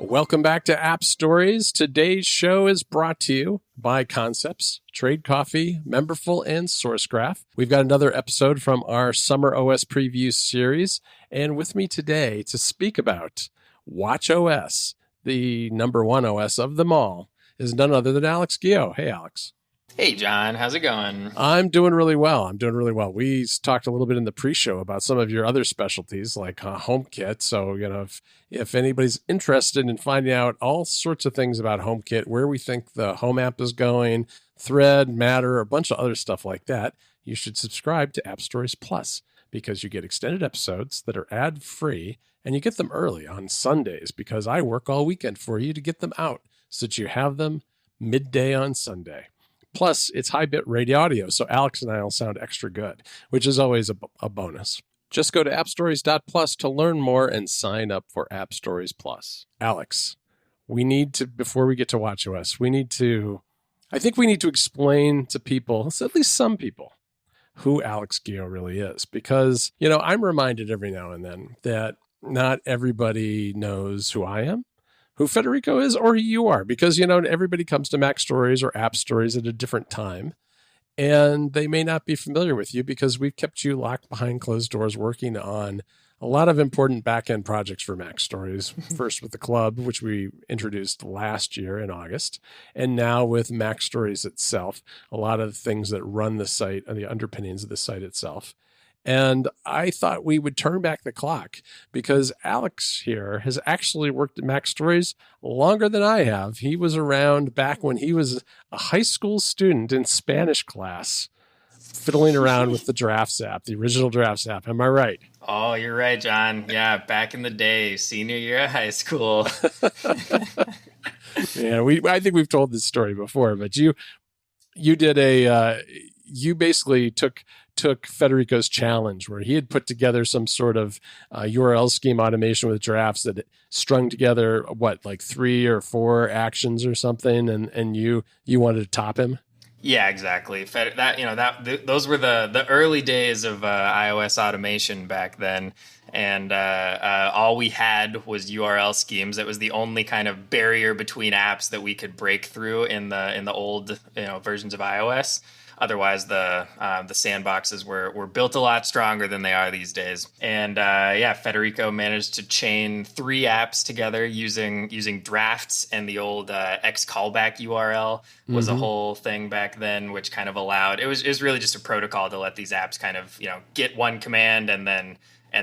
Welcome back to App Stories. Today's show is brought to you by Concepts, Trade Coffee, Memberful, and SourceGraph. We've got another episode from our Summer OS Preview series, and with me today to speak about watchOS, the number one OS of them all, is none other than Alex Guyot. Hey, Alex. Hey, John. How's it going? I'm doing really well. We talked a little bit in the pre-show about some of your other specialties like HomeKit. So, if anybody's interested in finding out all sorts of things about HomeKit, where we think the Home app is going, Thread, Matter, a bunch of other stuff like that, you should subscribe to App Stories Plus because you get extended episodes that are ad-free and you get them early on Sundays because I work all weekend for you to get them out so that you have them midday on Sunday. Plus, it's high-bit radio audio, so Alex and I will sound extra good, which is always a bonus. Just go to appstories.plus to learn more and sign up for App Stories Plus. Alex, we need to, before we get to watchOS, I think we need to explain to people, at least some people, who Alex Guyot really is. Because, I'm reminded every now and then that not everybody knows who I am, who Federico is, or who you are, because, everybody comes to MacStories or App Stories at a different time, and they may not be familiar with you because we've kept you locked behind closed doors working on a lot of important back-end projects for MacStories, first with the club, which we introduced last year in August, and now with MacStories itself, a lot of things that run the site and the underpinnings of the site itself. And I thought we would turn back the clock because Alex here has actually worked at MacStories longer than I have. He was around back when he was a high school student in Spanish class, fiddling around with the Drafts app, the original Drafts app. Am I right? Oh, you're right, John. Yeah, back in the day, senior year of high school. Yeah, I think we've told this story before, but you did you basically took Federico's challenge where he had put together some sort of URL scheme automation with Drafts that strung together, like 3 or 4 actions or something, and you wanted to top him? Yeah, exactly. Those were the early days of iOS automation back then. And all we had was URL schemes. It was the only kind of barrier between apps that we could break through in the old versions of iOS. Otherwise, the sandboxes were built a lot stronger than they are these days. And Federico managed to chain 3 apps together using Drafts, and the old X callback URL was a whole thing back then, which kind of allowed it was really just a protocol to let these apps kind of get one command and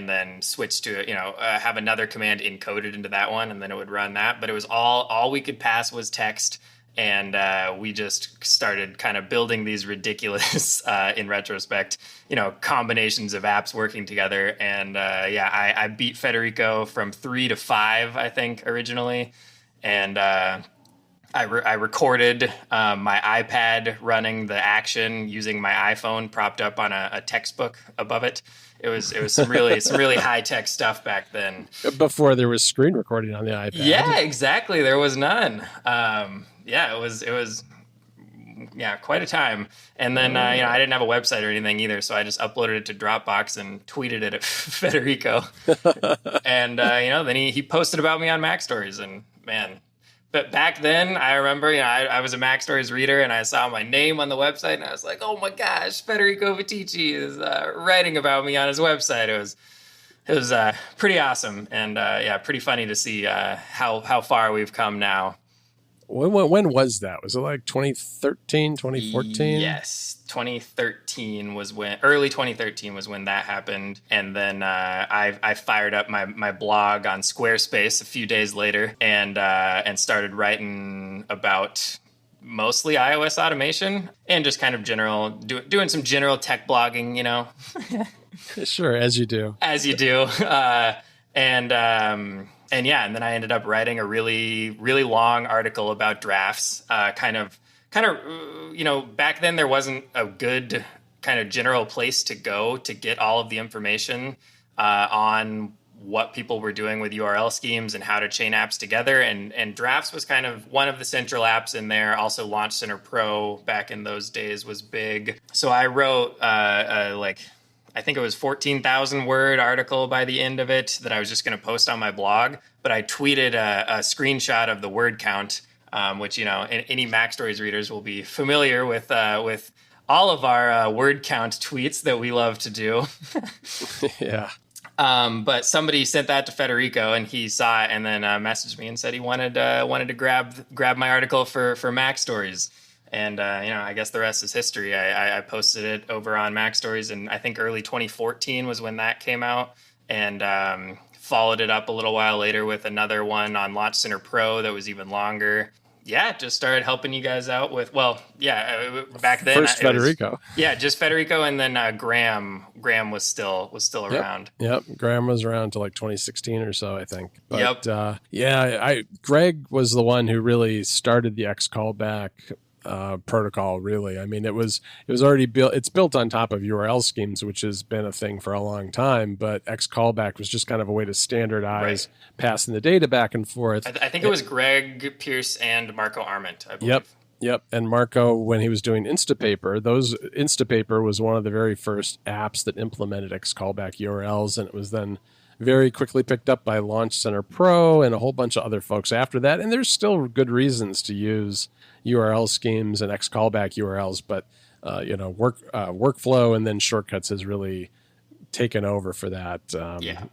then switch to have another command encoded into that one, and then it would run that. But it was all we could pass was text. And we just started kind of building these ridiculous, in retrospect, combinations of apps working together. And I beat Federico from 3 to 5, I think, originally. And I recorded my iPad running the action using my iPhone propped up on a textbook above it. It was some really high tech stuff back then. Before there was screen recording on the iPad. Yeah, exactly. There was none. It was quite a time. And then I didn't have a website or anything either, so I just uploaded it to Dropbox and tweeted it at Federico. And then he posted about me on MacStories, and man. But back then, I remember, I was a MacStories reader, and I saw my name on the website, and I was like, "Oh my gosh, Federico Vitici is writing about me on his website." It was pretty awesome, and pretty funny to see how far we've come now. When was that? Was it like 2013, 2014? Yes, 2013 was early 2013 was when that happened. And then I fired up my blog on Squarespace a few days later and started writing about mostly iOS automation and just kind of doing some general tech blogging, Sure, as you do. As you do. And then I ended up writing a really, really long article about Drafts. Kind of, back then there wasn't a good kind of general place to go to get all of the information on what people were doing with URL schemes and how to chain apps together. And Drafts was kind of one of the central apps in there. Also, Launch Center Pro back in those days was big. So I wrote a I think it was 14,000 word article by the end of it that I was just going to post on my blog. But I tweeted a screenshot of the word count, which, any MacStories readers will be familiar with all of our word count tweets that we love to do. Yeah. But somebody sent that to Federico, and he saw it, and then messaged me and said he wanted to grab my article for MacStories. And I guess the rest is history. I posted it over on MacStories, and I think early 2014 was when that came out, and followed it up a little while later with another one on Launch Center Pro that was even longer. Yeah, just started helping you guys out with, back then. First Federico. Just Federico, and then Graham. Graham was still around. Yep, Graham was around till like 2016 or so, I think. But Greg was the one who really started the X callback protocol, really. I mean, it was already built. It's built on top of URL schemes, which has been a thing for a long time. But X callback was just kind of a way to standardize passing the data back and forth. I think it was Greg Pierce and Marco Arment, I believe. Yep. And Marco, when he was doing Instapaper, Instapaper was one of the very first apps that implemented X callback URLs, and it was then very quickly picked up by Launch Center Pro and a whole bunch of other folks after that. And there's still good reasons to use URL schemes and X callback URLs, but workflow and then shortcuts has really taken over for that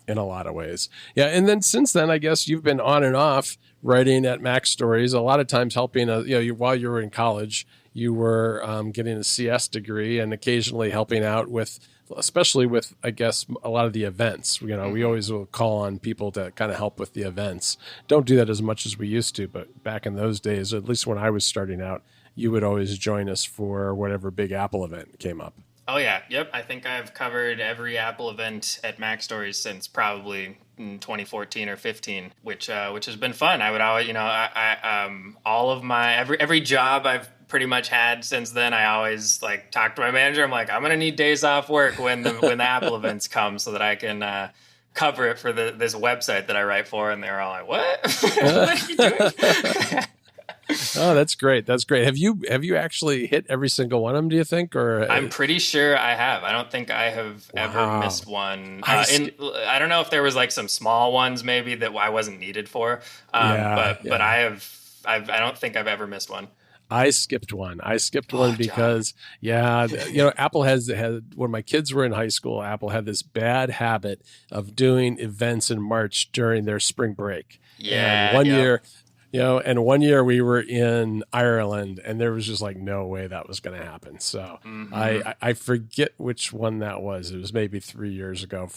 in a lot of ways. Yeah, and then since then, I guess you've been on and off writing at MacStories, a lot of times helping, while you were in college, you were getting a CS degree and occasionally helping out with, especially with, I guess, a lot of the events. We always will call on people to kind of help with the events. Don't do that as much as we used to, but back in those days, at least when I was starting out, you would always join us for whatever big Apple event came up. Oh, yeah. Yep. I think I've covered every Apple event at MacStories since probably 2014 or 15, which has been fun. I would always, all of my, every job I've pretty much had since then, I always talk to my manager. I'm like, I'm going to need days off work when the Apple events come so that I can cover it for this website that I write for. And they're all like, what? What are you doing? Oh, that's great. That's great. Have you actually hit every single one of them, do you think? Or I'm pretty sure I have. I don't think I have ever missed one. I don't know if there was some small ones maybe that I wasn't needed for. But I don't think I've ever missed one. I skipped one. Because, Apple had, when my kids were in high school, Apple had this bad habit of doing events in March during their spring break. Yeah. And one year we were in Ireland and there was just no way that was going to happen. So I forget which one that was. It was maybe 4 years ago.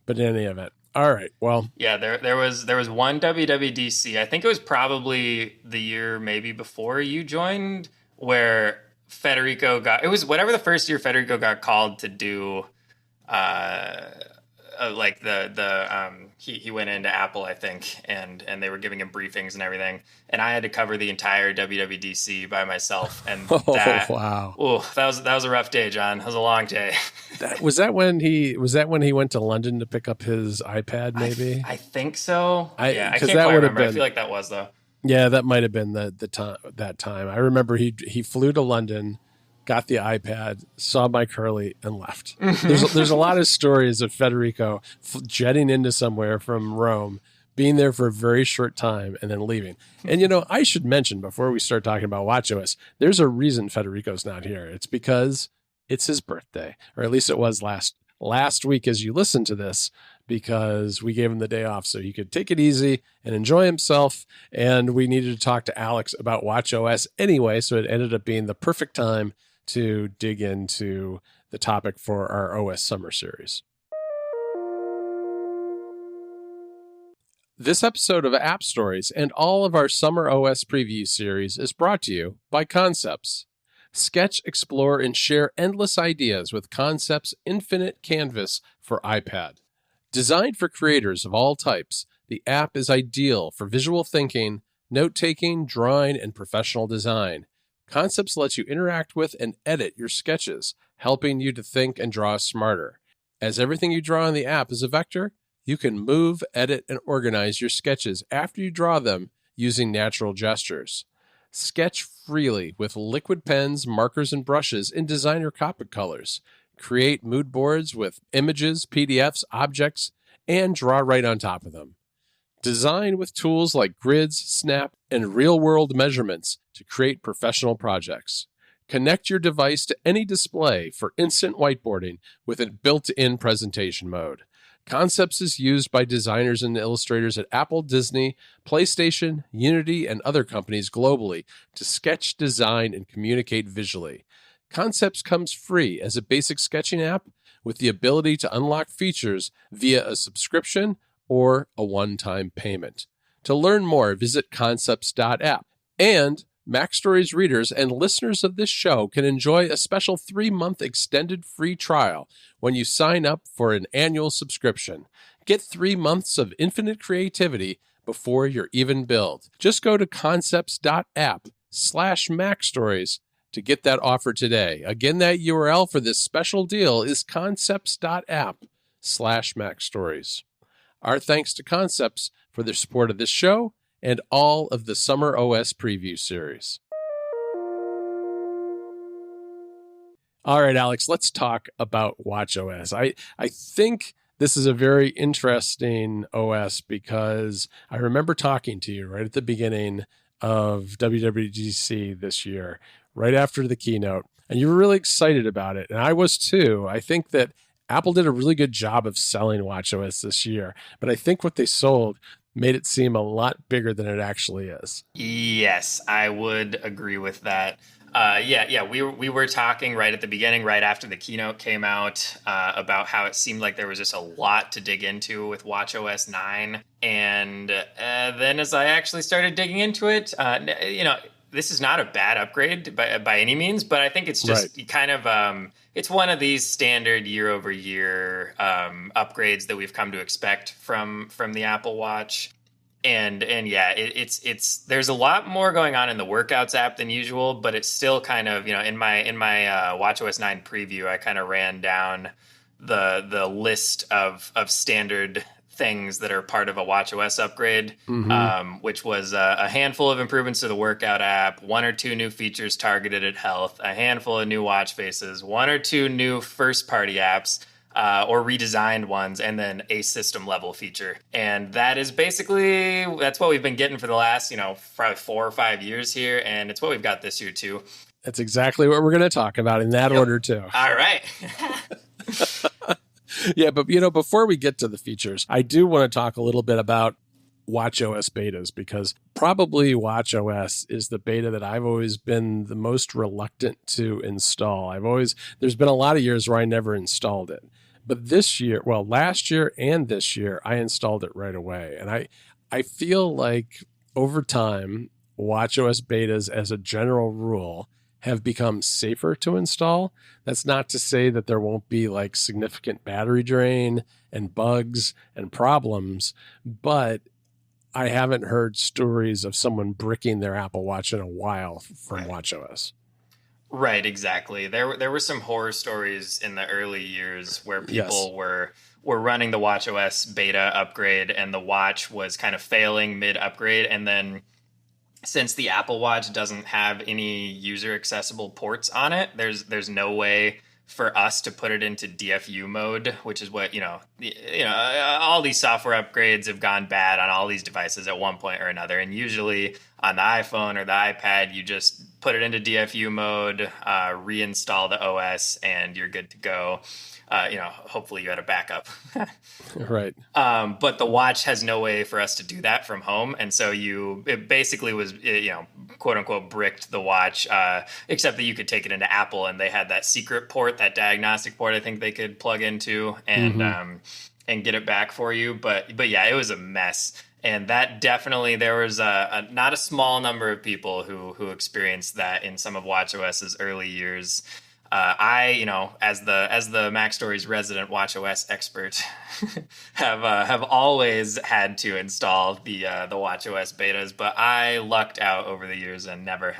But in any event, all right. Well, yeah, there was one WWDC. I think it was probably the year maybe before you joined, where Federico it was whatever the first year Federico got called to do, he went into Apple, I think, and they were giving him briefings and everything, and I had to cover the entire WWDC by myself. And wow, that was a rough day, John. That was a long day. Was that when he went to London to pick up his iPad? Maybe I think so. I can't that quite remember. I feel like that was though. Yeah, that might have been the time. That time, I remember he flew to London, got the iPad, saw Mike Hurley, and left. There's a lot of stories of Federico jetting into somewhere from Rome, being there for a very short time, and then leaving. And, I should mention before we start talking about watchOS, there's a reason Federico's not here. It's because it's his birthday, or at least it was last week as you listen to this, because we gave him the day off so he could take it easy and enjoy himself. And we needed to talk to Alex about watchOS anyway, so it ended up being the perfect time to dig into the topic for our OS Summer Series. This episode of App Stories and all of our Summer OS Preview series is brought to you by Concepts. Sketch, explore, and share endless ideas with Concepts' infinite canvas for iPad. Designed for creators of all types, the app is ideal for visual thinking, note-taking, drawing, and professional design. Concepts lets you interact with and edit your sketches, helping you to think and draw smarter. As everything you draw in the app is a vector, you can move, edit, and organize your sketches after you draw them using natural gestures. Sketch freely with liquid pens, markers, and brushes in designer Copic colors. create mood boards with images, PDFs, objects, and draw right on top of them. Design with tools like grids, snap, and real-world measurements to create professional projects. Connect your device to any display for instant whiteboarding with a built-in presentation mode. Concepts is used by designers and illustrators at Apple, Disney, PlayStation, Unity, and other companies globally to sketch, design, and communicate visually. Concepts comes free as a basic sketching app with the ability to unlock features via a subscription or a one-time payment. To learn more, visit concepts.app. And MacStories readers and listeners of this show can enjoy a special 3-month extended free trial when you sign up for an annual subscription. Get 3 months of infinite creativity before you're even billed. Just go to concepts.app/MacStories to get that offer today. Again, that URL for this special deal is concepts.app/MacStories. Our thanks to Concepts for their support of this show and all of the Summer OS Preview series. All right, Alex, let's talk about watchOS. I think this is a very interesting OS because I remember talking to you right at the beginning of WWDC this year, right after the keynote, and you were really excited about it, and I was too. I think that Apple did a really good job of selling watchOS this year, but I think what they sold made it seem a lot bigger than it actually is. Yes, I would agree with that. We were talking right at the beginning, right after the keynote came out, about how it seemed like there was just a lot to dig into with watchOS 9. And then as I actually started digging into it, this is not a bad upgrade by any means, but I think it's just kind of it's one of these standard year over year upgrades that we've come to expect from the Apple Watch. And it's there's a lot more going on in the Workouts app than usual, but it's still kind of, in my watchOS 9 preview, I kind of ran down the list of standard things that are part of a watchOS upgrade, which was a handful of improvements to the Workout app, 1 or 2 new features targeted at health, a handful of new watch faces, 1 or 2 new first-party apps, or redesigned ones, and then a system level feature. And that is that's what we've been getting for the last, probably 4 or 5 years here. And it's what we've got this year too. That's exactly what we're going to talk about in that order too. All right. Yeah, but before we get to the features, I do want to talk a little bit about watchOS betas, because probably watchOS is the beta that I've always been the most reluctant to install. There's been a lot of years where I never installed it. But last year and this year, I installed it right away. And I feel like over time, watchOS betas as a general rule have become safer to install. That's not to say that there won't be like significant battery drain and bugs and problems, but I haven't heard stories of someone bricking their Apple Watch in a while from watchOS. Right, exactly. There were some horror stories in the early years where people were running the watchOS beta upgrade and the watch was kind of failing mid-upgrade, and then since the Apple Watch doesn't have any user accessible ports on it, there's no way for us to put it into DFU mode, which is what, all these software upgrades have gone bad on all these devices at one point or another. And usually on the iPhone or the iPad, you just put it into DFU mode, reinstall the OS, and you're good to go. Hopefully you had a backup. Right. But the watch has no way for us to do that from home. And so it basically was, quote unquote, bricked the watch, except that you could take it into Apple and they had that secret port, that diagnostic port, I think they could plug into and get it back for you. But yeah, it was a mess. And that definitely, there was not a small number of people who experienced that in some of watchOS's early years. As the MacStories resident watchOS expert, have always had to install the watchOS betas, but I lucked out over the years and never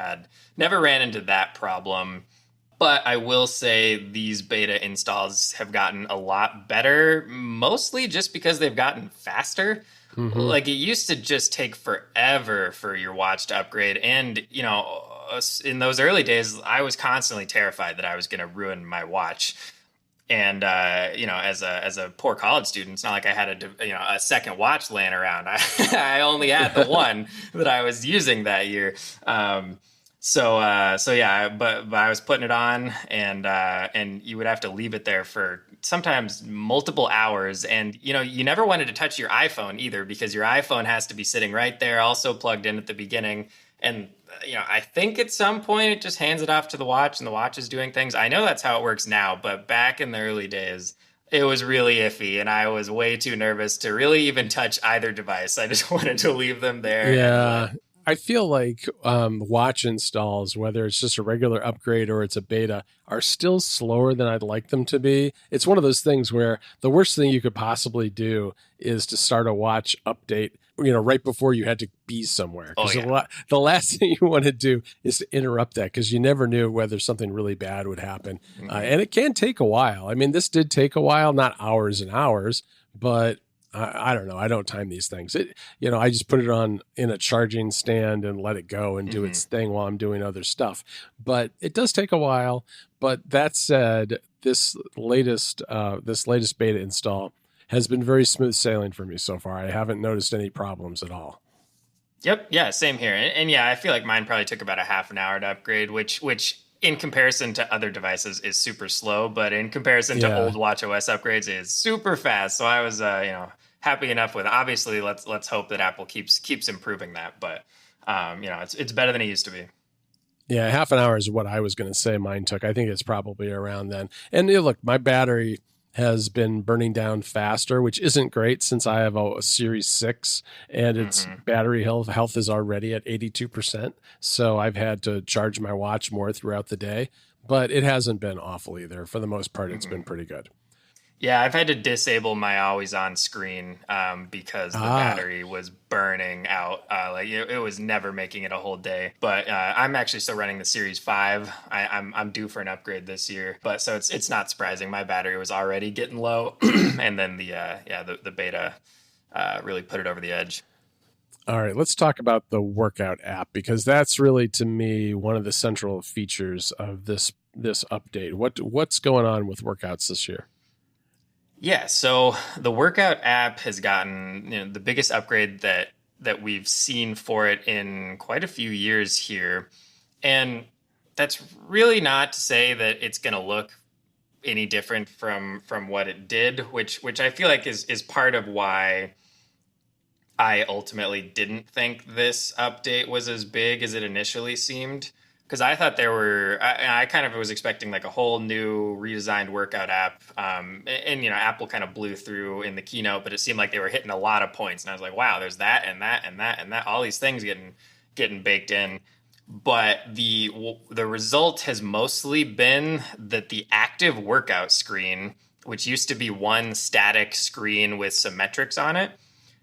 ran into that problem. But I will say these beta installs have gotten a lot better, mostly just because they've gotten faster. Like it used to just take forever for your watch to upgrade, and in those early days, I was constantly terrified that I was going to ruin my watch. And as a poor college student, it's not like I had a second watch laying around. I only had the one that I was using that year. So yeah, but I was putting it on, and you would have to leave it there for sometimes multiple hours, and you never wanted to touch your iPhone either, because your iPhone has to be sitting right there, also plugged in at the beginning, and I think at some point it just hands it off to the watch, and the watch is doing things. I know that's how it works now, but back in the early days, it was really iffy, and I was way too nervous to really even touch either device. I just wanted to leave them there. Yeah. I feel like watch installs, whether it's just a regular upgrade or it's a beta, are still slower than I'd like them to be. It's one of those things where the worst thing you could possibly do is to start a watch update, right before you had to be somewhere. Because the last thing you want to do is to interrupt that, because you never knew whether something really bad would happen. Mm-hmm. And it can take a while. I mean, this did take a while, not hours and hours, but I don't know. I don't time these things. I just put it on in a charging stand and let it go and do its thing while I'm doing other stuff. But it does take a while. But that said, this latest beta install has been very smooth sailing for me so far. I haven't noticed any problems at all. Yep. Yeah. Same here. And yeah, I feel like mine probably took about a half an hour to upgrade, which in comparison to other devices is super slow, but in comparison to old watchOS upgrades is super fast. So I was, happy enough with it. Obviously, let's hope that Apple keeps improving that, but it's better than it used to be. Yeah, half an hour is what I was going to say mine took. I think it's probably around then. And look, my battery has been burning down faster, which isn't great since I have a Series 6 and its battery health is already at 82%. So I've had to charge my watch more throughout the day, but it hasn't been awful either. For the most part, it's been pretty good. Yeah, I've had to disable my always on screen because the battery was burning out. It was never making it a whole day. But I'm actually still running the Series 5. I'm due for an upgrade this year. But so it's not surprising. My battery was already getting low, and then the beta really put it over the edge. All right, let's talk about the workout app, because that's really, to me, one of the central features of this update. What's going on with workouts this year? Yeah, so the workout app has gotten the biggest upgrade that we've seen for it in quite a few years here. And that's really not to say that it's going to look any different from what it did, which I feel like is part of why I ultimately didn't think this update was as big as it initially seemed. Because I thought I kind of was expecting like a whole new redesigned workout app. And Apple kind of blew through in the keynote, but it seemed like they were hitting a lot of points. And I was like, wow, there's that and that and that and that, all these things getting baked in. But the result has mostly been that the active workout screen, which used to be one static screen with some metrics on it,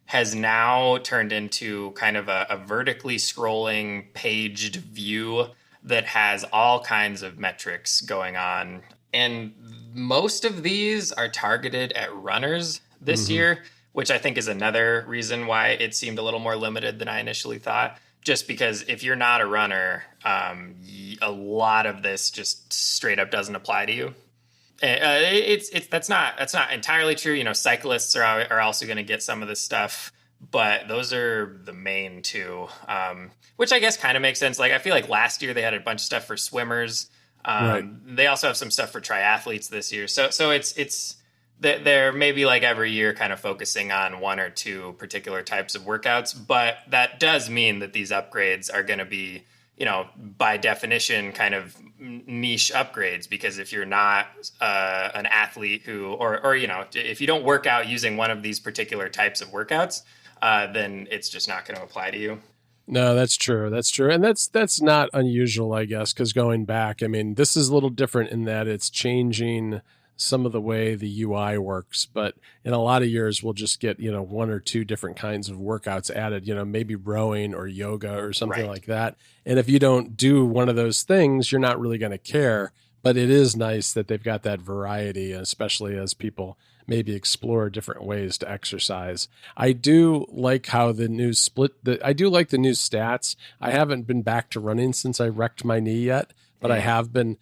has now turned into kind of a vertically scrolling paged view that has all kinds of metrics going on. And most of these are targeted at runners this year, which I think is another reason why it seemed a little more limited than I initially thought. Just because if you're not a runner, a lot of this just straight up doesn't apply to you. That's not entirely true. Cyclists are also going to get some of this stuff, but those are the main two, which I guess kind of makes sense. Like, I feel like last year they had a bunch of stuff for swimmers. Right. They also have some stuff for triathletes this year. So it's they're maybe like every year kind of focusing on one or two particular types of workouts, but that does mean that these upgrades are going to be, by definition, kind of niche upgrades, because if you're not an athlete or if you don't work out using one of these particular types of workouts, then it's just not going to apply to you. No, that's true. That's true. And that's not unusual, I guess, because going back, I mean, this is a little different in that it's changing some of the way the UI works, but in a lot of years we'll just get, one or two different kinds of workouts added, maybe rowing or yoga or something like that. And if you don't do one of those things, you're not really going to care. But it is nice that they've got that variety, especially as people maybe explore different ways to exercise. I do like how the news I do like the new stats. I haven't been back to running since I wrecked my knee yet, but I have been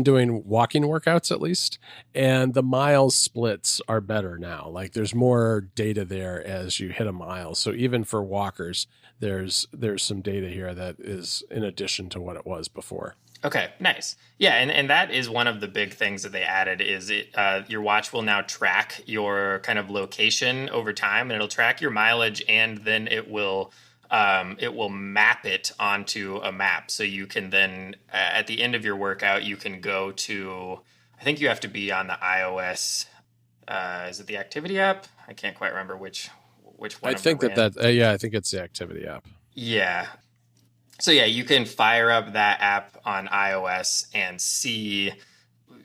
doing walking workouts at least, and the miles splits are better now. Like there's more data there as you hit a mile. So even for walkers, there's some data here that is in addition to what it was before. Okay, nice. Yeah, and that is one of the big things that they added is your watch will now track your kind of location over time, and it'll track your mileage, and then it will map it onto a map. So you can then, at the end of your workout, you can go to, I think you have to be on the iOS, is it the activity app? I can't quite remember which one. I think I think it's the activity app. Yeah. So yeah, you can fire up that app on iOS and see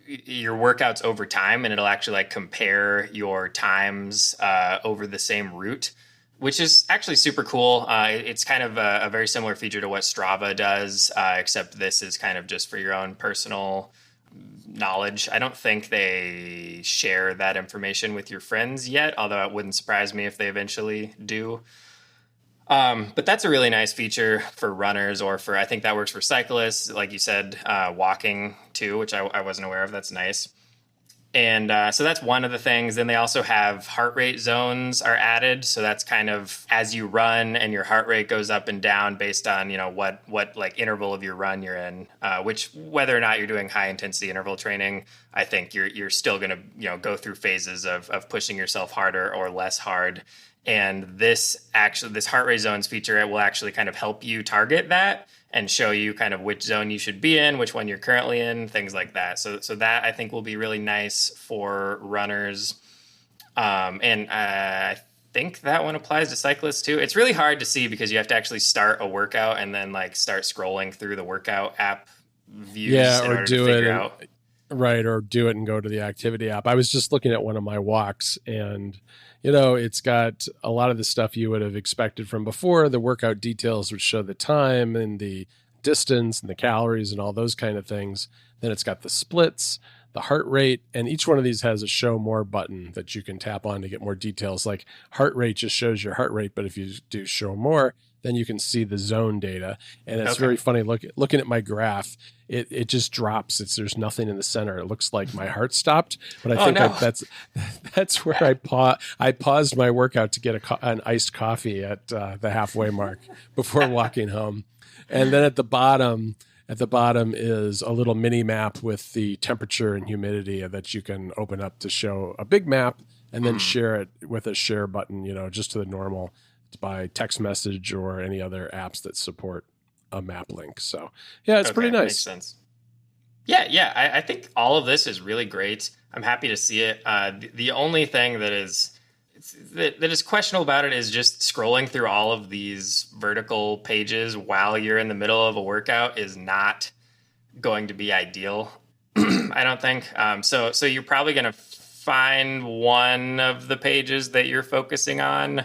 your workouts over time, and it'll actually like compare your times over the same route, which is actually super cool. It's kind of a very similar feature to what Strava does, except this is kind of just for your own personal knowledge. I don't think they share that information with your friends yet, although it wouldn't surprise me if they eventually do. But that's a really nice feature for runners, or I think that works for cyclists, like you said, walking too, which I wasn't aware of. That's nice. And so that's one of the things. Then they also have heart rate zones are added. So that's kind of as you run and your heart rate goes up and down based on, what like interval of your run you're in, which whether or not you're doing high intensity interval training, I think you're still going to, go through phases of pushing yourself harder or less hard. And this heart rate zones feature, it will actually kind of help you target that and show you kind of which zone you should be in, which one you're currently in, things like that. So that I think will be really nice for runners. And I think that one applies to cyclists too. It's really hard to see because you have to actually start a workout and then like start scrolling through the workout app views in order to figure out. Right, or do it and go to the activity app. I was just looking at one of my walks, and it's got a lot of the stuff you would have expected from before. The workout details would show the time and the distance and the calories and all those kind of things. Then it's got the splits, the heart rate, and each one of these has a show more button that you can tap on to get more details. Like heart rate just shows your heart rate, but if you do show more, then you can see the zone data. And it's very funny looking at my graph. It just drops. There's nothing in the center. It looks like my heart stopped, but I think that's where I paused my workout to get an iced coffee at the halfway mark before walking home. And then at the bottom is a little mini map with the temperature and humidity that you can open up to show a big map and then share it with a share button, just to the normal by text message or any other apps that support a map link. So yeah, it's pretty nice. Makes sense. Yeah. I think all of this is really great. I'm happy to see it. The only thing that is questionable about it is just scrolling through all of these vertical pages while you're in the middle of a workout is not going to be ideal. I don't think. So you're probably going to find one of the pages that you're focusing on.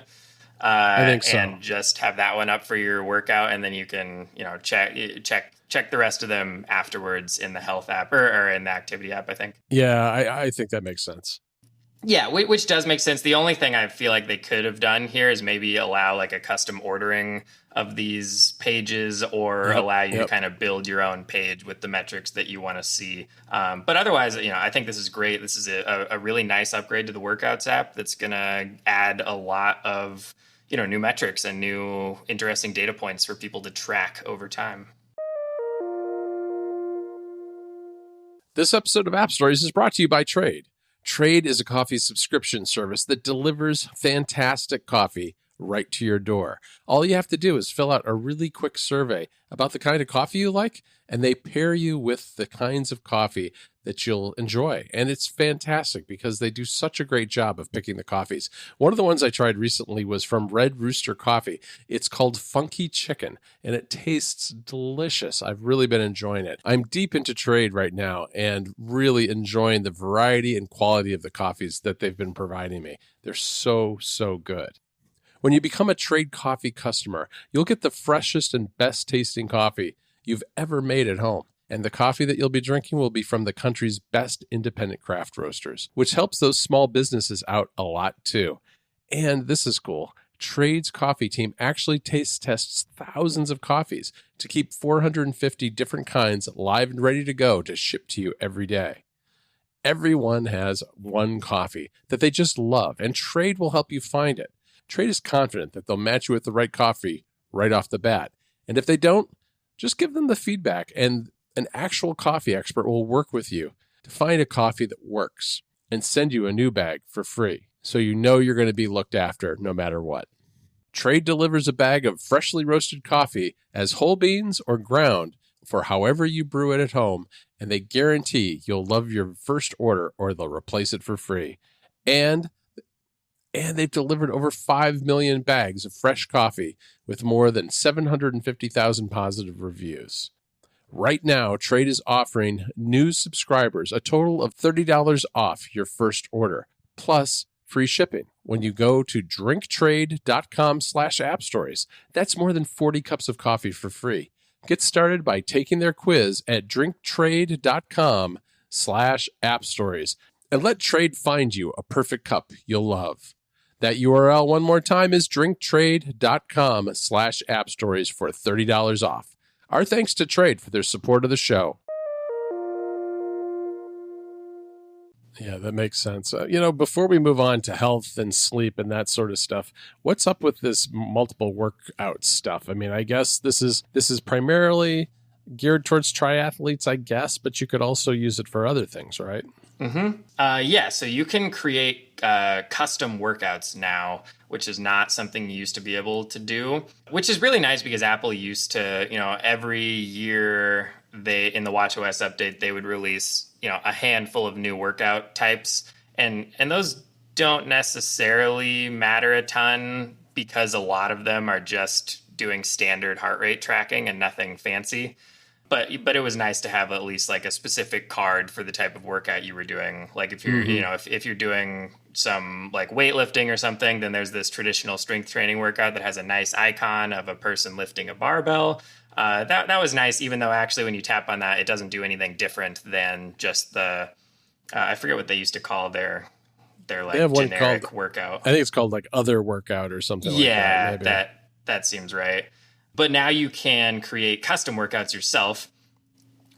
I think so. And just have that one up for your workout, and then you can, check the rest of them afterwards in the health app or in the activity app, I think. Yeah, I think that makes sense. Yeah, which does make sense. The only thing I feel like they could have done here is maybe allow like a custom ordering of these pages or allow you to kind of build your own page with the metrics that you want to see. But otherwise, I think this is great. This is a really nice upgrade to the Workouts app that's going to add a lot of new metrics and new interesting data points for people to track over time. This episode of App Stories is brought to you by Trade. Trade is a coffee subscription service that delivers fantastic coffee right to your door. All you have to do is fill out a really quick survey about the kind of coffee you like, and they pair you with the kinds of coffee that you'll enjoy. And it's fantastic because they do such a great job of picking the coffees. One of the ones I tried recently was from Red Rooster Coffee. It's called Funky Chicken, and it tastes delicious. I've really been enjoying it. I'm deep into Trade right now and really enjoying the variety and quality of the coffees that they've been providing me. They're so, so good. When you become a Trade Coffee customer, you'll get the freshest and best tasting coffee you've ever made at home. And the coffee that you'll be drinking will be from the country's best independent craft roasters, which helps those small businesses out a lot too. And this is cool. Trade's coffee team actually taste tests thousands of coffees to keep 450 different kinds live and ready to go to ship to you every day. Everyone has one coffee that they just love, and Trade will help you find it. Trade is confident that they'll match you with the right coffee right off the bat. And if they don't, just give them the feedback, and an actual coffee expert will work with you to find a coffee that works and send you a new bag for free, so you know you're going to be looked after no matter what. Trade delivers a bag of freshly roasted coffee as whole beans or ground for however you brew it at home, and they guarantee you'll love your first order or they'll replace it for free. And they've delivered over 5 million bags of fresh coffee with more than 750,000 positive reviews. Right now, Trade is offering new subscribers a total of $30 off your first order, plus free shipping when you go to drinktrade.com/appstories. That's more than 40 cups of coffee for free. Get started by taking their quiz at drinktrade.com/appstories and let Trade find you a perfect cup you'll love. That URL one more time is drinktrade.com/appstories for $30 off. Our thanks to Trade for their support of the show. Yeah, that makes sense. Before we move on to health and sleep and that sort of stuff, what's up with this multiple workout stuff? I mean, I guess this is primarily geared towards triathletes, I guess, but you could also use it for other things, right? Yeah, so you can create custom workouts now, which is not something you used to be able to do, which is really nice because Apple used to, every year in the watchOS update, they would release, a handful of new workout types. And those don't necessarily matter a ton because a lot of them are just doing standard heart rate tracking and nothing fancy. But it was nice to have at least like a specific card for the type of workout you were doing. Like if you're, if you're doing some like weightlifting or something, then there's this traditional strength training workout that has a nice icon of a person lifting a barbell. That was nice, even though actually when you tap on that, it doesn't do anything different than just the, I forget what they used to call their like generic workout. I think it's called like other workout or something like that. Yeah, that seems right. But now you can create custom workouts yourself,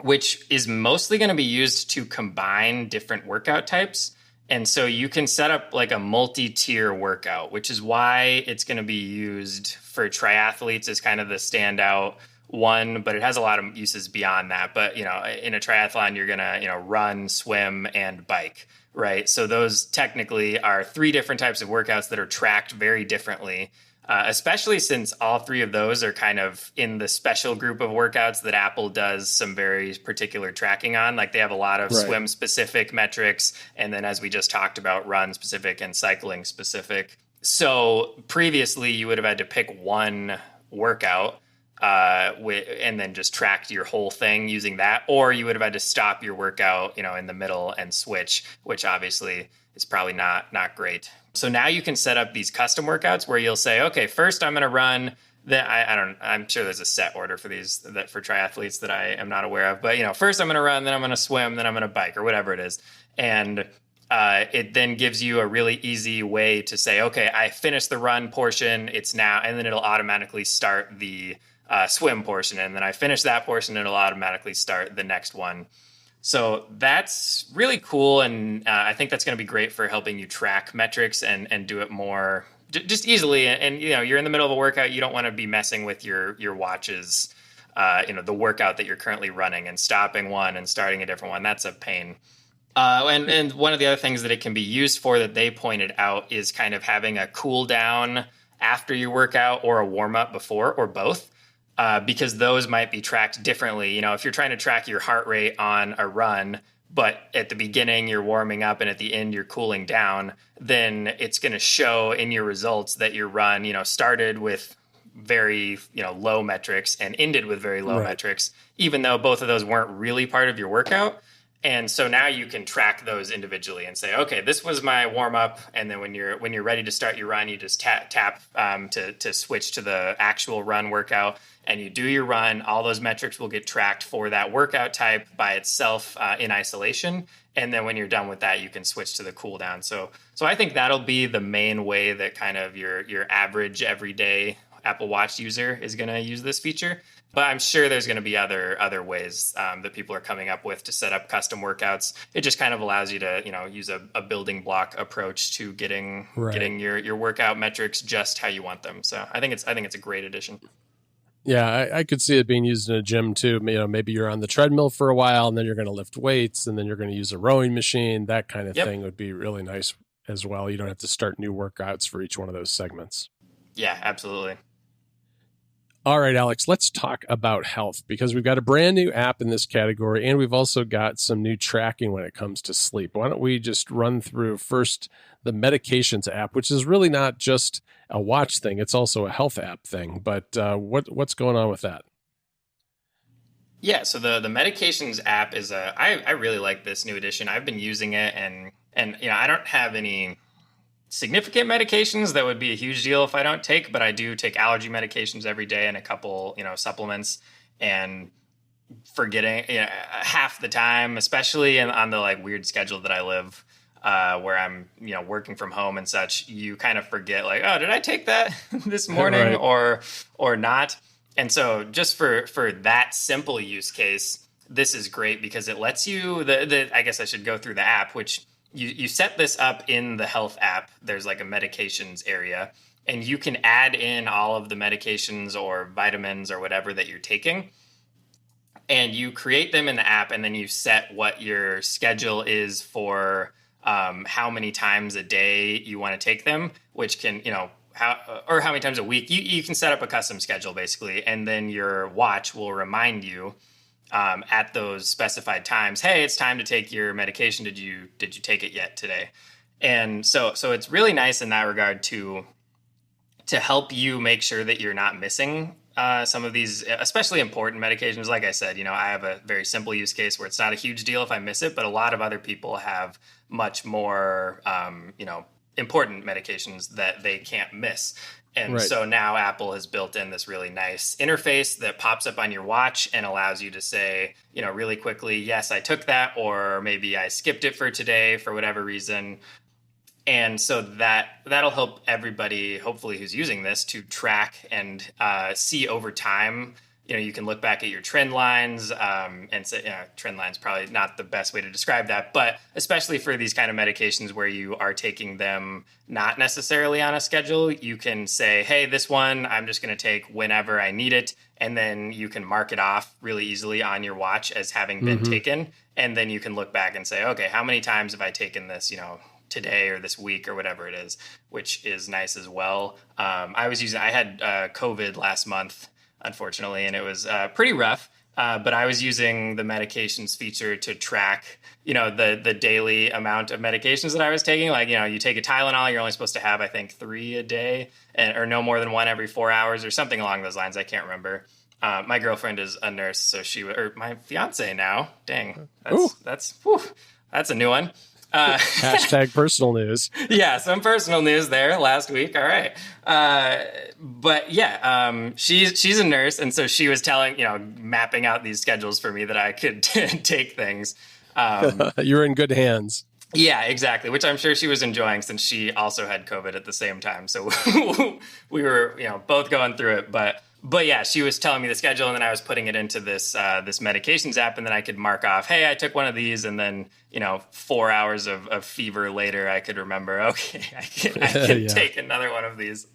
which is mostly going to be used to combine different workout types. And so you can set up like a multi-tier workout, which is why it's going to be used for triathletes as kind of the standout one, but it has a lot of uses beyond that. But, in a triathlon, you're going to, run, swim, and bike, right? So those technically are 3 different types of workouts that are tracked very differently. Especially since all 3 of those are kind of in the special group of workouts that Apple does some very particular tracking on. Like they have a lot of swim-specific metrics, and then as we just talked about, run-specific and cycling-specific. So previously, you would have had to pick one workout and then just track your whole thing using that, or you would have had to stop your workout, in the middle and switch, which obviously is probably not great. So now you can set up these custom workouts where you'll say, okay, first I'm going to run. Then I'm sure there's a set order for these for triathletes that I am not aware of. But first I'm going to run, then I'm going to swim, then I'm going to bike or whatever it is. And it then gives you a really easy way to say, okay, I finished the run portion. It's now, and then it'll automatically start the swim portion. And then I finish that portion, it'll automatically start the next one. So that's really cool, and I think that's going to be great for helping you track metrics and do it more just easily. And you're in the middle of a workout, you don't want to be messing with your watches, the workout that you're currently running and stopping one and starting a different one. That's a pain. And one of the other things that it can be used for that they pointed out is kind of having a cool down after your workout or a warm up before or both. Because those might be tracked differently. If you're trying to track your heart rate on a run, but at the beginning you're warming up and at the end you're cooling down, then it's going to show in your results that your run, started with very, low metrics and ended with very low metrics, even though both of those weren't really part of your workout. And so now you can track those individually and say, okay, this was my warm up. And then when you're ready to start your run, you just tap to switch to the actual run workout, and you do your run. All those metrics will get tracked for that workout type by itself in isolation. And then when you're done with that, you can switch to the cool down. So I think that'll be the main way that kind of your average everyday Apple Watch user is going to use this feature. But I'm sure there's going to be other ways that people are coming up with to set up custom workouts. It just kind of allows you to, use a building block approach to getting your workout metrics just how you want them. So I think it's a great addition. Yeah, I could see it being used in a gym too. Maybe you're on the treadmill for a while, and then you're going to lift weights, and then you're going to use a rowing machine. That kind of thing would be really nice as well. You don't have to start new workouts for each one of those segments. Yeah, absolutely. All right, Alex, let's talk about health, because we've got a brand new app in this category, and we've also got some new tracking when it comes to sleep. Why don't we just run through first the medications app, which is really not just a watch thing, it's also a health app thing. But what's going on with that? Yeah, so the medications app is I really like this new addition. I've been using it, and I don't have any significant medications that would be a huge deal if I don't take, but I do take allergy medications every day and a couple, supplements, and forgetting half the time, especially on the like weird schedule that I live, where I'm, working from home and such, you kind of forget like, oh, did I take that this morning or not? And so just for that simple use case, this is great because it lets you I guess I should go through the app, which you set this up in the health app. There's like a medications area, and you can add in all of the medications or vitamins or whatever that you're taking. And you create them in the app, and then you set what your schedule is for how many times a day you want to take them, which can, how many times a week. You can set up a custom schedule basically, and then your watch will remind you at those specified times, hey, it's time to take your medication. Did you take it yet today? And so it's really nice in that regard to help you make sure that you're not missing some of these, especially important medications. Like I said, I have a very simple use case where it's not a huge deal if I miss it, but a lot of other people have much more, important medications that they can't miss. And so now Apple has built in this really nice interface that pops up on your watch and allows you to say, really quickly, yes, I took that, or maybe I skipped it for today for whatever reason. And so that'll help everybody, hopefully, who's using this to track and see over time. You can look back at your trend lines and say, trend lines probably not the best way to describe that, but especially for these kind of medications where you are taking them not necessarily on a schedule, you can say, hey, this one I'm just going to take whenever I need it. And then you can mark it off really easily on your watch as having been taken. And then you can look back and say, okay, how many times have I taken this, today or this week or whatever it is, which is nice as well. I had COVID last month, unfortunately, and it was pretty rough. But I was using the medications feature to track, the daily amount of medications that I was taking. Like, you take a Tylenol, you're only supposed to have, I think, 3 a day, or no more than 1 every 4 hours or something along those lines. I can't remember. My girlfriend is a nurse, so or my fiance now. Dang, that's a new one. Hashtag personal news. Yeah, some personal news there last week. All right. But yeah, she's a nurse. And so she was mapping out these schedules for me that I could take things. You're in good hands. Yeah, exactly. Which I'm sure she was enjoying since she also had COVID at the same time. So we were, both going through it. But yeah, she was telling me the schedule, and then I was putting it into this medications app, and then I could mark off, hey, I took one of these, and then 4 hours of fever later, I could remember, okay, I can take another one of these.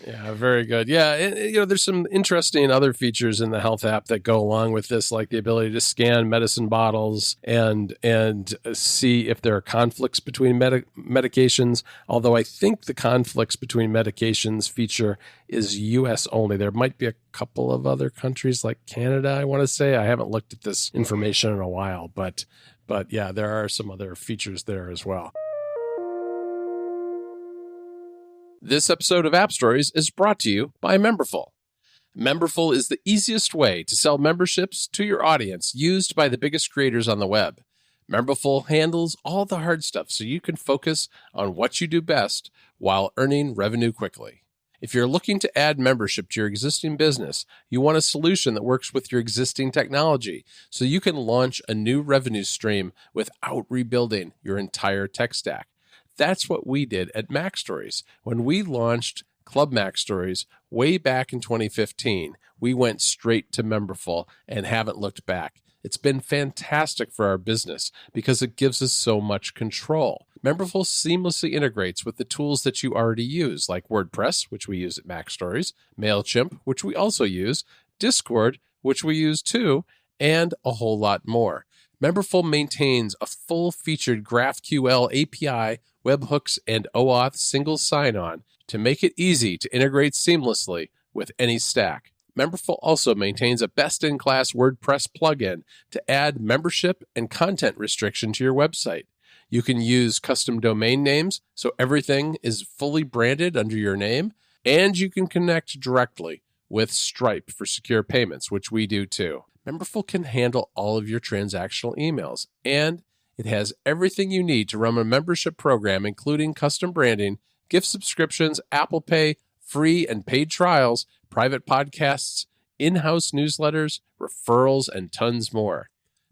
Yeah, very good. Yeah, and, there's some interesting other features in the health app that go along with this, like the ability to scan medicine bottles and see if there are conflicts between medications. Although I think the conflicts between medications feature is U.S. only. There might be a couple of other countries like Canada, I want to say. I haven't looked at this information in a while, but yeah, there are some other features there as well. This episode of App Stories is brought to you by Memberful. Memberful is the easiest way to sell memberships to your audience used by the biggest creators on the web. Memberful handles all the hard stuff so you can focus on what you do best while earning revenue quickly. If you're looking to add membership to your existing business, you want a solution that works with your existing technology so you can launch a new revenue stream without rebuilding your entire tech stack. That's what we did at MacStories. When we launched Club MacStories way back in 2015, we went straight to Memberful and haven't looked back. It's been fantastic for our business because it gives us so much control. Memberful seamlessly integrates with the tools that you already use, like WordPress, which we use at MacStories, MailChimp, which we also use, Discord, which we use too, and a whole lot more. Memberful maintains a full-featured GraphQL API, webhooks, and OAuth single sign-on to make it easy to integrate seamlessly with any stack. Memberful also maintains a best-in-class WordPress plugin to add membership and content restriction to your website. You can use custom domain names, so everything is fully branded under your name, and you can connect directly with Stripe for secure payments, which we do too. Memberful can handle all of your transactional emails, and it has everything you need to run a membership program, including custom branding, gift subscriptions, Apple Pay, free and paid trials, private podcasts, in-house newsletters, referrals, and tons more.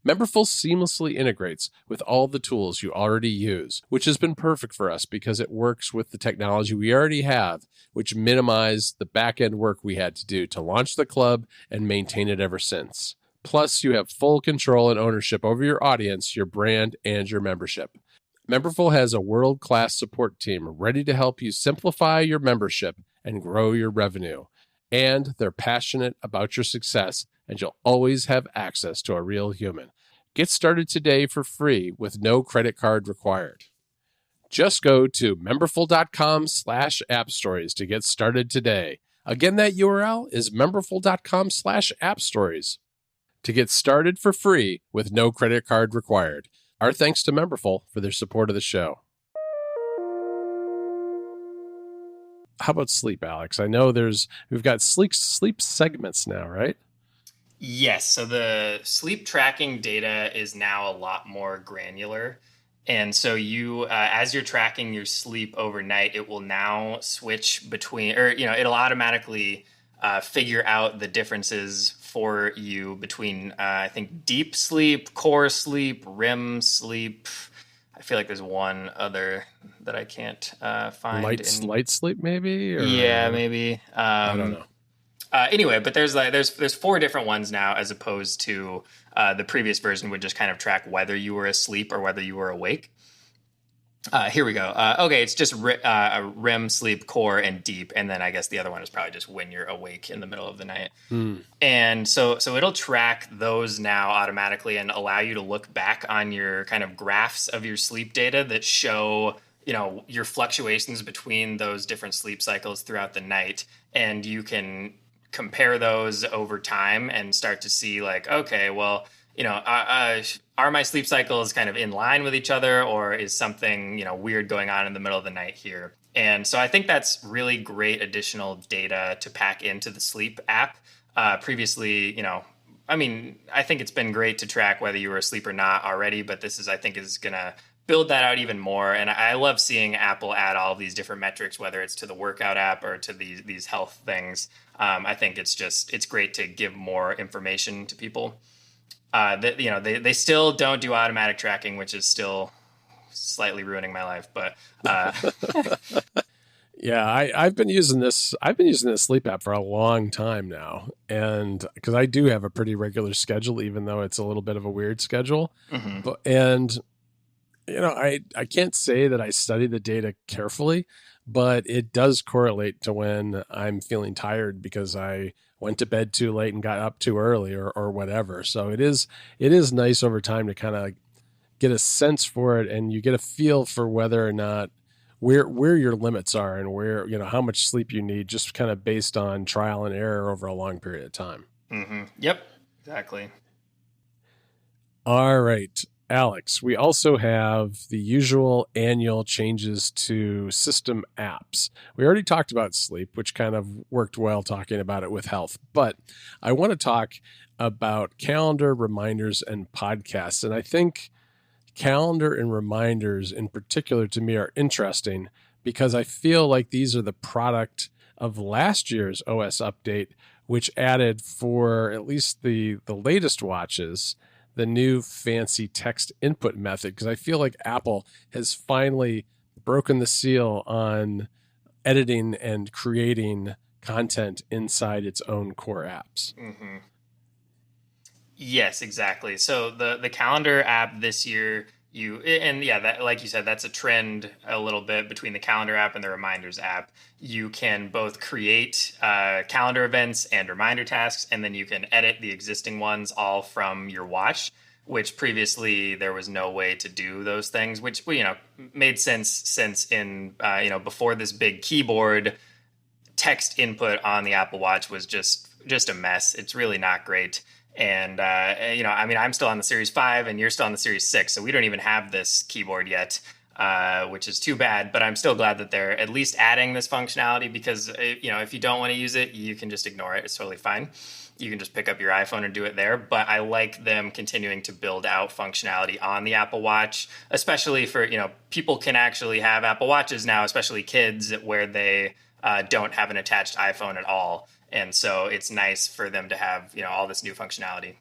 Memberful seamlessly integrates with all the tools you already use, which has been perfect for us because it works with the technology we already have, which minimized the back-end work we had to do to launch the club and maintain it ever since. Plus, you have full control and ownership over your audience, your brand, and your membership. Memberful has a world-class support team ready to help you simplify your membership and grow your revenue. And they're passionate about your success, and you'll always have access to a real human. Get started today for free with no credit card required. Just go to memberful.com/appstories to get started today. Again, that URL is memberful.com/appstories to get started for free with no credit card required. Our thanks to Memberful for their support of the show. How about sleep, Alex? I know we've got sleep segments now, right? Yes. So the sleep tracking data is now a lot more granular. And so you, as you're tracking your sleep overnight, it will now switch between, or, it'll automatically figure out the differences for you between, I think, deep sleep, core sleep, REM sleep. I feel like there's one other that I can't find. Light sleep, maybe? Or, yeah, maybe. I don't know. Anyway, but there's 4 different ones now, as opposed to the previous version would just kind of track whether you were asleep or whether you were awake. Here we go. Okay, it's just REM, sleep, core, and deep, and then I guess the other one is probably just when you're awake in the middle of the night. And so it'll track those now automatically and allow you to look back on your kind of graphs of your sleep data that show your fluctuations between those different sleep cycles throughout the night, and you can compare those over time and start to see like, okay, well, are my sleep cycles kind of in line with each other, or is something, weird going on in the middle of the night here? And so I think that's really great additional data to pack into the sleep app. Previously, I think it's been great to track whether you were asleep or not already, but this I think is going to build that out even more. And I love seeing Apple add all of these different metrics, whether it's to the workout app or to these health things. I think it's great to give more information to people. They still don't do automatic tracking, which is still slightly ruining my life. But yeah, I've been using this sleep app for a long time now, and because I do have a pretty regular schedule, even though it's a little bit of a weird schedule. Mm-hmm. I can't say that I study the data carefully, but it does correlate to when I'm feeling tired because I went to bed too late and got up too early or whatever. So it is nice over time to kind of get a sense for it, and you get a feel for whether or not where your limits are and where, how much sleep you need, just kind of based on trial and error over a long period of time. Mm-hmm. Yep, exactly. All right. Alex, we also have the usual annual changes to system apps. We already talked about sleep, which kind of worked well talking about it with health, but I want to talk about calendar, reminders, and podcasts. And I think calendar and reminders in particular to me are interesting because I feel like these are the product of last year's OS update, which added for at least the latest watches the new fancy text input method, because I feel like Apple has finally broken the seal on editing and creating content inside its own core apps. Mm-hmm. Yes, exactly. So the calendar app this year, that, like you said, that's a trend a little bit between the calendar app and the reminders app. You can both create calendar events and reminder tasks, and then you can edit the existing ones all from your watch, which previously there was no way to do those things, which made sense since before this big keyboard, text input on the Apple Watch was just a mess. It's really not great. And, I'm still on the Series 5 and you're still on the Series 6. So we don't even have this keyboard yet, which is too bad. But I'm still glad that they're at least adding this functionality because, if you don't want to use it, you can just ignore it. It's totally fine. You can just pick up your iPhone and do it there. But I like them continuing to build out functionality on the Apple Watch, especially for, people can actually have Apple Watches now, especially kids, where they don't have an attached iPhone at all. And so it's nice for them to have, all this new functionality.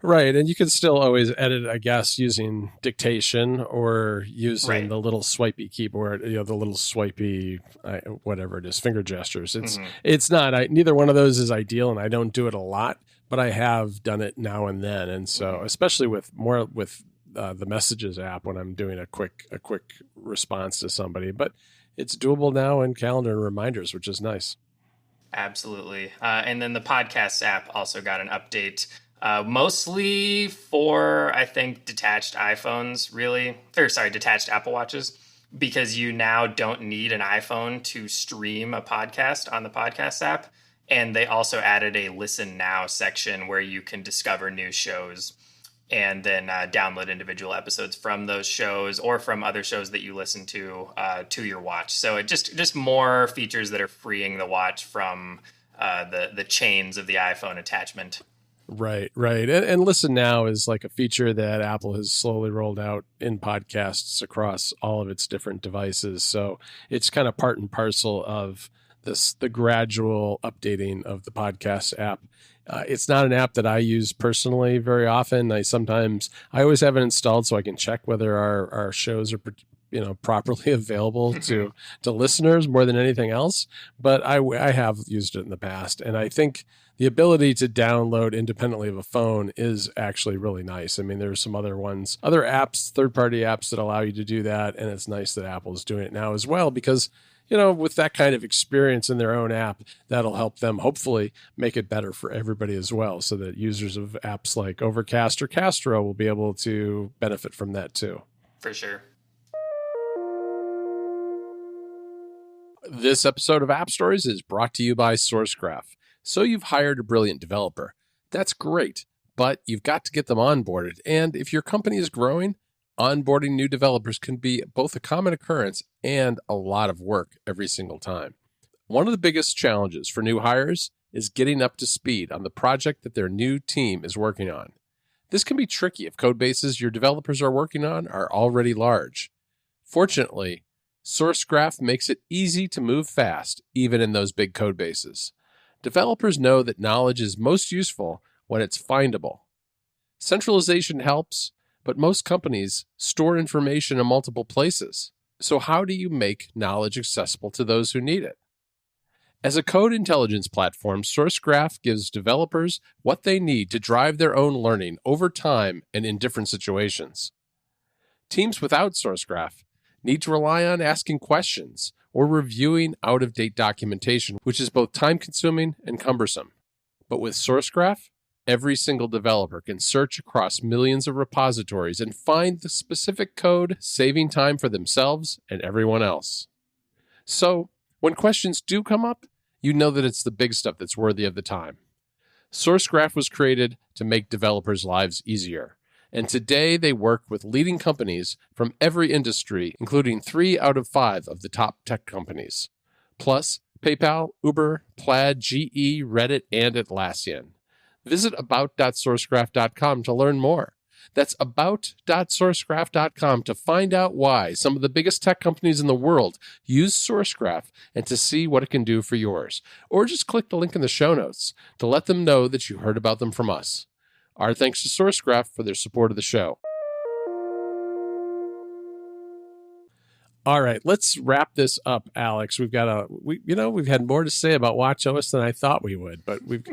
Right. And you can still always edit, I guess, using dictation or using the little swipey keyboard, the little swipey, whatever it is, finger gestures. It's not, neither one of those is ideal, and I don't do it a lot, but I have done it now and then. And so, especially with the Messages app when I'm doing a quick response to somebody, but it's doable now in calendar and reminders, which is nice. Absolutely. And then the Podcasts app also got an update, mostly for, I think, detached iPhones, detached Apple Watches, because you now don't need an iPhone to stream a podcast on the Podcasts app. And they also added a Listen Now section where you can discover new shows and then download individual episodes from those shows or from other shows that you listen to your watch. So it just more features that are freeing the watch from the chains of the iPhone attachment. Right. And Listen Now is like a feature that Apple has slowly rolled out in podcasts across all of its different devices. So it's kind of part and parcel of the gradual updating of the podcast app. It's not an app that I use personally very often. I always have it installed so I can check whether our shows are properly available to listeners more than anything else. But I have used it in the past, and I think the ability to download independently of a phone is actually really nice. I mean, there's some other apps, third-party apps that allow you to do that, and it's nice that Apple's doing it now as well because with that kind of experience in their own app, that'll help them hopefully make it better for everybody as well, so that users of apps like Overcast or Castro will be able to benefit from that too. For sure. This episode of App Stories is brought to you by SourceGraph. So you've hired a brilliant developer. That's great, but you've got to get them onboarded. And if your company is growing, onboarding new developers can be both a common occurrence and a lot of work every single time. One of the biggest challenges for new hires is getting up to speed on the project that their new team is working on. This can be tricky if code bases your developers are working on are already large. Fortunately, SourceGraph makes it easy to move fast, even in those big code bases. Developers know that knowledge is most useful when it's findable. Centralization helps, but most companies store information in multiple places. So how do you make knowledge accessible to those who need it? As a code intelligence platform, SourceGraph gives developers what they need to drive their own learning over time and in different situations. Teams without SourceGraph need to rely on asking questions or reviewing out-of-date documentation, which is both time-consuming and cumbersome. But with SourceGraph, every single developer can search across millions of repositories and find the specific code, saving time for themselves and everyone else. So, when questions do come up, you know that it's the big stuff that's worthy of the time. SourceGraph was created to make developers' lives easier. And today they work with leading companies from every industry, including 3 out of 5 of the top tech companies. Plus, PayPal, Uber, Plaid, GE, Reddit, and Atlassian. Visit about.sourcegraph.com to learn more. That's about.sourcegraph.com to find out why some of the biggest tech companies in the world use SourceGraph and to see what it can do for yours. Or just click the link in the show notes to let them know that you heard about them from us. Our thanks to SourceGraph for their support of the show. All right, let's wrap this up, Alex. We've had more to say about watchOS than I thought we would, but we've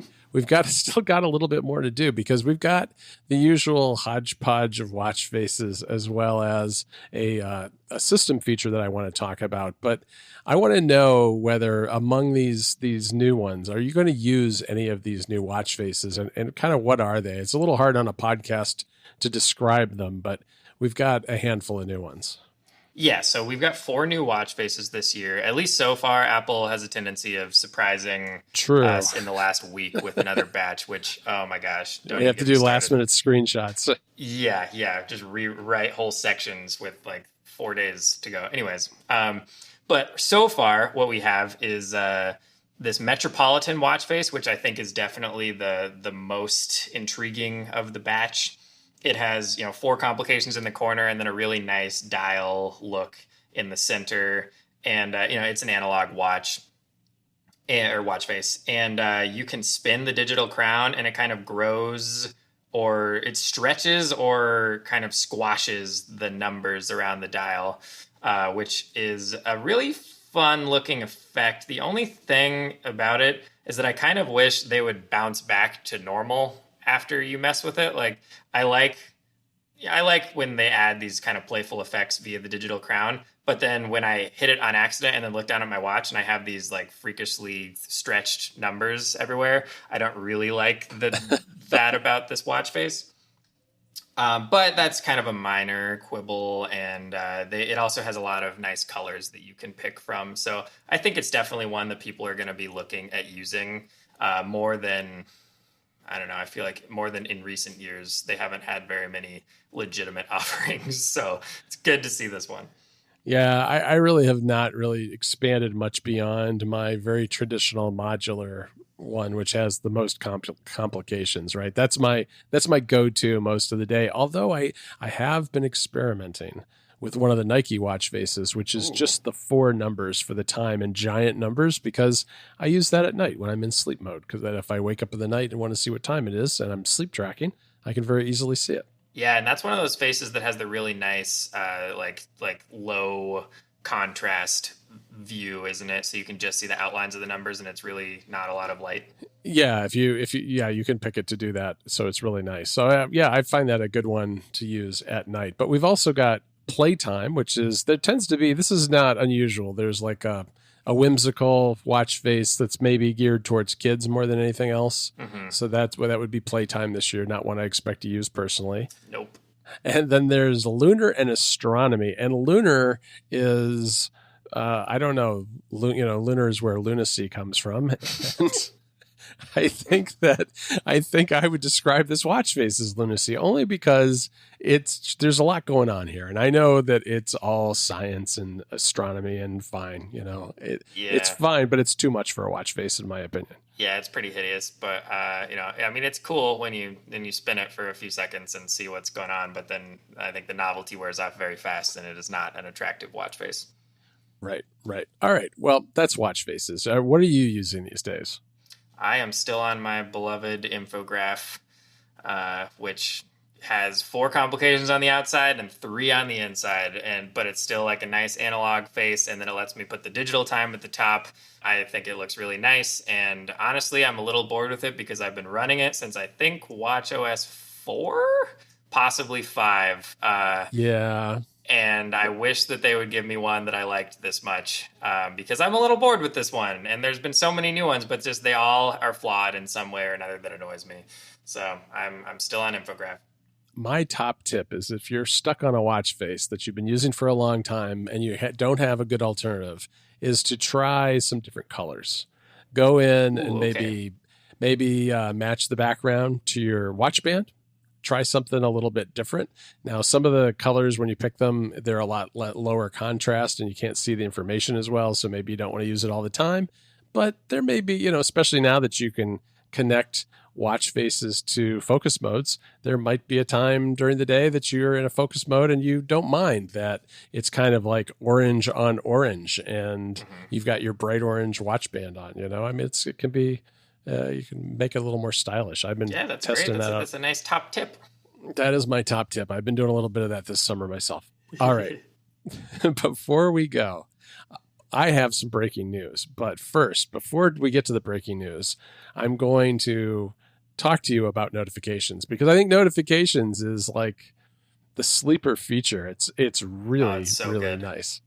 still got a little bit more to do because we've got the usual hodgepodge of watch faces as well as a system feature that I want to talk about. But I want to know whether among these new ones, are you going to use any of these new watch faces and kind of what are they? It's a little hard on a podcast to describe them, but we've got a handful of new ones. Yeah, so we've got 4 new watch faces this year. At least so far, Apple has a tendency of surprising us in the last week with another batch, which, oh my gosh. You have to do last-minute screenshots. Yeah, just rewrite whole sections with like 4 days to go. Anyways, but so far, what we have is this Metropolitan watch face, which I think is definitely the most intriguing of the batch. It has, 4 complications in the corner and then a really nice dial look in the center. And, it's an analog watch or watch face. And you can spin the digital crown and it kind of grows or it stretches or kind of squashes the numbers around the dial, which is a really fun looking effect. The only thing about it is that I kind of wish they would bounce back to normal after you mess with it. Like I like when they add these kind of playful effects via the digital crown, but then when I hit it on accident and then look down at my watch and I have these like freakishly stretched numbers everywhere, I don't really like that about this watch face. But that's kind of a minor quibble, and it also has a lot of nice colors that you can pick from. So I think it's definitely one that people are going to be looking at using more than, I don't know, I feel like more than in recent years. They haven't had very many legitimate offerings. So it's good to see this one. Yeah, I really have not really expanded much beyond my very traditional modular one, which has the most complications, right? That's my go-to most of the day. Although I have been experimenting with one of the Nike watch faces, which is just the 4 numbers for the time in giant numbers, because I use that at night when I'm in sleep mode. Because then if I wake up in the night and want to see what time it is and I'm sleep tracking, I can very easily see it. Yeah, and that's one of those faces that has the really nice, like low contrast view, isn't it? So you can just see the outlines of the numbers, and it's really not a lot of light. Yeah, you can pick it to do that, so it's really nice. So I find that a good one to use at night. But we've also got Playtime, which is this is not unusual. There's like a whimsical watch face that's maybe geared towards kids more than anything else. Mm-hmm. So that would be Playtime this year, not one I expect to use personally. Nope. And then there's Lunar and Astronomy. And Lunar is, I don't know, Lunar is where lunacy comes from. And I think I would describe this watch face as lunacy only because there's a lot going on here. And I know that it's all science and astronomy and fine, it's fine, but it's too much for a watch face in my opinion. Yeah, it's pretty hideous, but it's cool when you spin it for a few seconds and see what's going on. But then I think the novelty wears off very fast, and it is not an attractive watch face. Right. All right. Well, that's watch faces. What are you using these days? I am still on my beloved Infograph, which has 4 complications on the outside and 3 on the inside, but it's still like a nice analog face, and then it lets me put the digital time at the top. I think it looks really nice, and honestly, I'm a little bored with it because I've been running it since I think watchOS 4, possibly 5. Yeah. And I wish that they would give me one that I liked this much, because I'm a little bored with this one. And there's been so many new ones, but just they all are flawed in some way or another that annoys me. So I'm still on Infograph. My top tip is if you're stuck on a watch face that you've been using for a long time and you don't have a good alternative, is to try some different colors. Go in and maybe match the background to your watch band. try something a little bit different. Now, some of the colors, when you pick them, they're a lot lower contrast and you can't see the information as well. So maybe you don't want to use it all the time. But there may be, especially now that you can connect watch faces to focus modes, there might be a time during the day that you're in a focus mode and you don't mind that it's kind of like orange on orange and you've got your bright orange watch band on, I mean, it can be, you can make it a little more stylish. I've been testing that out. That's a nice top tip. That is my top tip. I've been doing a little bit of that this summer myself. All right. Before we go, I have some breaking news. But first, before we get to the breaking news, I'm going to talk to you about notifications, because I think notifications is like the sleeper feature. It's really, really good. Nice.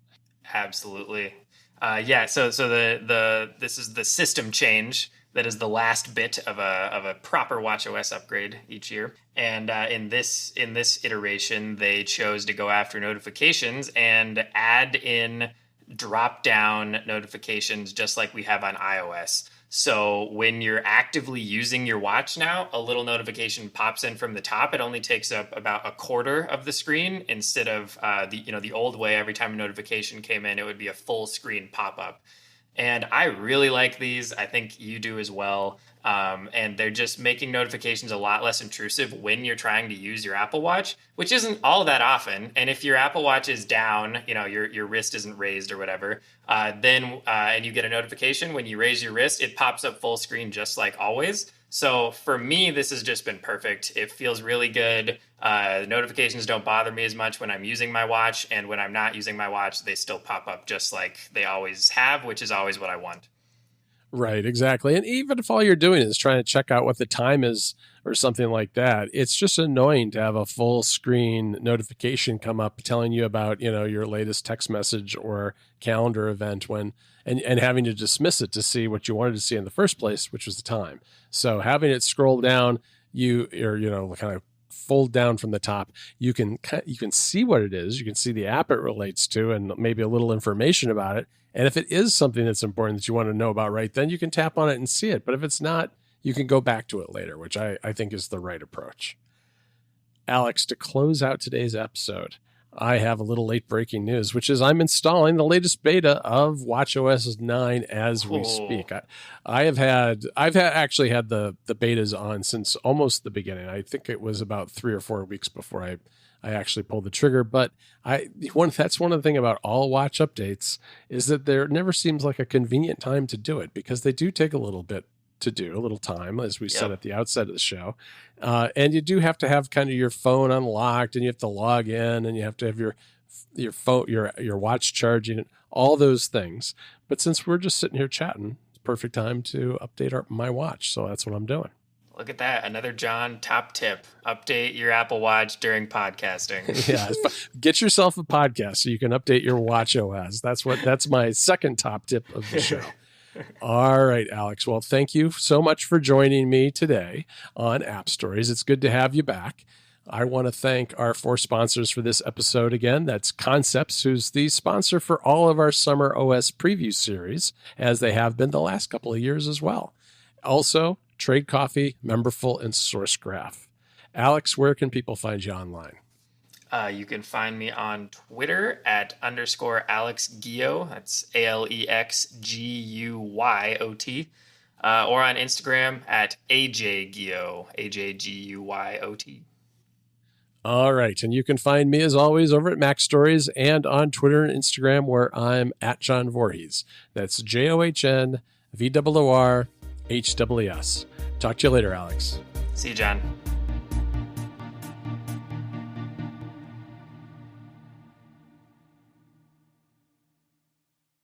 Absolutely. So this is the system change that is the last bit of a proper watchOS upgrade each year. And in this iteration, they chose to go after notifications and add in drop-down notifications just like we have on iOS. So when you're actively using your watch now, a little notification pops in from the top. It only takes up about a quarter of the screen instead of the old way. Every time a notification came in, it would be a full screen pop-up. And I really like these. I think you do as well. And they're just making notifications a lot less intrusive when you're trying to use your Apple Watch, which isn't all that often. And if your Apple Watch is down, your wrist isn't raised or whatever, and you get a notification when you raise your wrist, it pops up full screen just like always. So for me, this has just been perfect. It feels really good. Notifications don't bother me as much when I'm using my watch, and when I'm not using my watch, they still pop up just like they always have, which is always what I want. Right, exactly. And even if all you're doing is trying to check out what the time is or something like that, it's just annoying to have a full screen notification come up telling you about, your latest text message or calendar event and having to dismiss it to see what you wanted to see in the first place, which was the time. So having it scroll down, kind of fold down from the top, you can see what it is. You can see the app it relates to and maybe a little information about it. And if it is something that's important that you want to know about right then, you can tap on it and see it. But if it's not, you can go back to it later, which I think is the right approach. Alex, to close out today's episode, I have a little late breaking news, which is I'm installing the latest beta of watchOS 9 as we speak. I've actually had the betas on since almost the beginning. I think it was about 3 or 4 weeks before I actually pulled the trigger. But that's one of the things about all watch updates is that there never seems like a convenient time to do it, because they do take a little bit to do, a little time, as we said at the outset of the show. And you do have to have kind of your phone unlocked, and you have to log in, and you have to have your phone, your watch charging, all those things. But since we're just sitting here chatting, it's perfect time to update my watch. So that's what I'm doing. Look at that. Another John top tip. Update your Apple Watch during podcasting. Yeah. Get yourself a podcast so you can update your watchOS. That's my second top tip of the show. All right, Alex. Well, thank you so much for joining me today on App Stories. It's good to have you back. I want to thank our 4 sponsors for this episode again. That's Concepts, who's the sponsor for all of our Summer OS Preview series, as they have been the last couple of years as well. Also, Trade Coffee, Memberful, and SourceGraph. Alex, where can people find you online? You can find me on Twitter at _Alex Guyot. That's AlexGuyot. Or on Instagram at AJGuyot, AJGUYOT. All right. And you can find me, as always, over at MacStories and on Twitter and Instagram, where I'm at John Voorhees. That's JOHNVOORHWS. Talk to you later, Alex. See you, John.